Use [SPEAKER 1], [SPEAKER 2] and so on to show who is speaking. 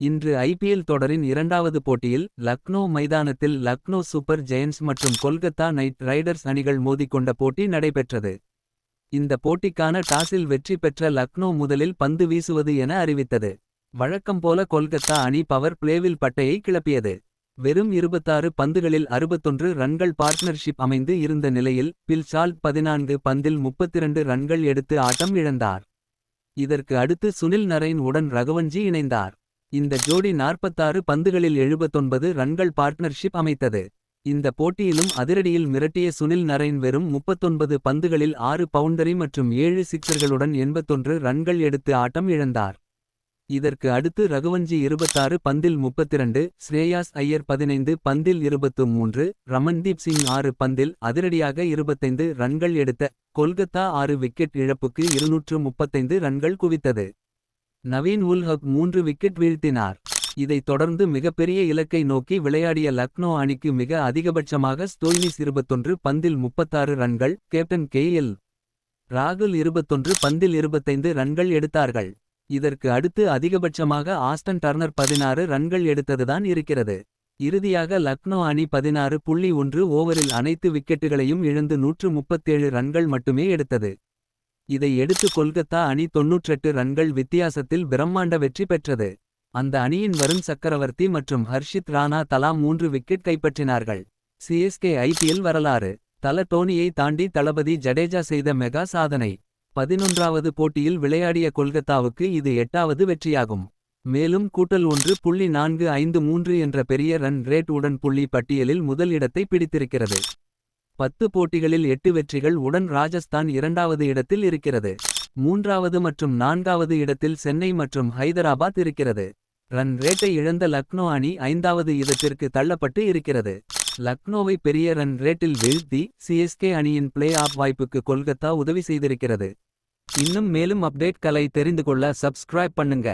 [SPEAKER 1] இன்று ஐபிஎல் தொடரின் இரண்டாவது போட்டியில் லக்னோ மைதானத்தில் லக்னோ சூப்பர் ஜெயண்ட்ஸ் மற்றும் கொல்கத்தா நைட் ரைடர்ஸ் அணிகள் மோதிக்கொண்ட போட்டி நடைபெற்றது. இந்த போட்டிக்கான டாஸில் வெற்றி பெற்ற லக்னோ முதலில் பந்து வீசுவது என அறிவித்தது. வழக்கம்போல கொல்கத்தா அணி பவர் பிளேவில் பட்டையை கிளப்பியது. வெறும் 26 பந்துகளில் 61 ரன்கள் பார்ட்னர்ஷிப் அமைந்து இருந்த நிலையில் பில் சால்ட் 14 பந்தில் 32 ரன்கள் எடுத்து ஆட்டம் இழந்தார். இதற்கு அடுத்து சுனில் நரைன் உடன் ரகுவஞ்சி இணைந்தார். இந்த ஜோடி 46 பந்துகளில் 79 ரன்கள் பார்ட்னர்ஷிப் அமைத்தது. இந்த போட்டியிலும் அதிரடியில் மிரட்டிய சுனில் நரைன் வெறும் 39 பந்துகளில் 6 பவுண்டரி மற்றும் 7 சிக்சர்களுடன் 81 ரன்கள் எடுத்து ஆட்டம் இழந்தார். இதற்கு அடுத்து ரகுவஞ்சி 26 பந்தில் 32, ஸ்ரேயாஸ் ஐயர் 15 பந்தில் 23, ரமன்தீப் சிங் 6 பந்தில் அதிரடியாக 25 ரன்கள் எடுத்த கொல்கத்தா 6 விக்கெட் இழப்புக்கு 235 ரன்கள் குவித்தது. நவீன் உல் ஹக் 3 விக்கெட் வீழ்த்தினார். இதைத் தொடர்ந்து மிகப்பெரிய இலக்கை நோக்கி விளையாடிய லக்னோ அணிக்கு மிக அதிகபட்சமாக ஸ்டோய்னிஸ் 21 பந்தில் 36 ரன்கள், கேப்டன் கே.எல். ராகுல் 21 பந்தில் 25 ரன்கள் எடுத்தார்கள். இதற்கு அடுத்து அதிகபட்சமாக ஆஸ்டன் டர்னர் 16 ரன்கள் எடுத்ததுதான் இருக்கிறது. இறுதியாக லக்னோ அணி 16.1 ஓவரில் அனைத்து விக்கெட்டுகளையும் இழந்து 137 ரன்கள் மட்டுமே எடுத்தது. இதை எடுத்து கொல்கத்தா அணி 98 ரன்கள் வித்தியாசத்தில் பிரம்மாண்ட வெற்றி பெற்றது. அந்த அணியின் வருண் சக்கரவர்த்தி மற்றும் ஹர்ஷித் ராணா தலா 3 விக்கெட் கைப்பற்றினார்கள். சிஎஸ்கே ஐபிஎல் வரலாறு. தல டோனியை தாண்டி தளபதி ஜடேஜா செய்த மெகா சாதனை. 11வது போட்டியில் விளையாடிய கொல்கத்தாவுக்கு இது 8வது வெற்றியாகும். மேலும் கூட்டல் 1.453 என்ற பெரிய ரன் ரேட் உடன் புள்ளி பட்டியலில் முதல் இடத்தை பிடித்திருக்கிறது. 10 போட்டிகளில் 8 வெற்றிகள் உடன் ராஜஸ்தான் 2வது இடத்தில் இருக்கிறது. 3வது மற்றும் 4வது இடத்தில் சென்னை மற்றும் ஹைதராபாத் இருக்கிறது. ரன் ரேட்டை இழந்த லக்னோ அணி 5வது இடத்திற்கு தள்ளப்பட்டு இருக்கிறது. லக்னோவை பெரிய ரன் ரேட்டில் வீழ்த்தி சிஎஸ்கே அணியின் பிளே ஆஃப் வாய்ப்புக்கு கொல்கத்தா உதவி செய்திருக்கிறது. இன்னும் மேலும் அப்டேட் களை தெரிந்து கொள்ள சப்ஸ்கிரைப் பண்ணுங்க.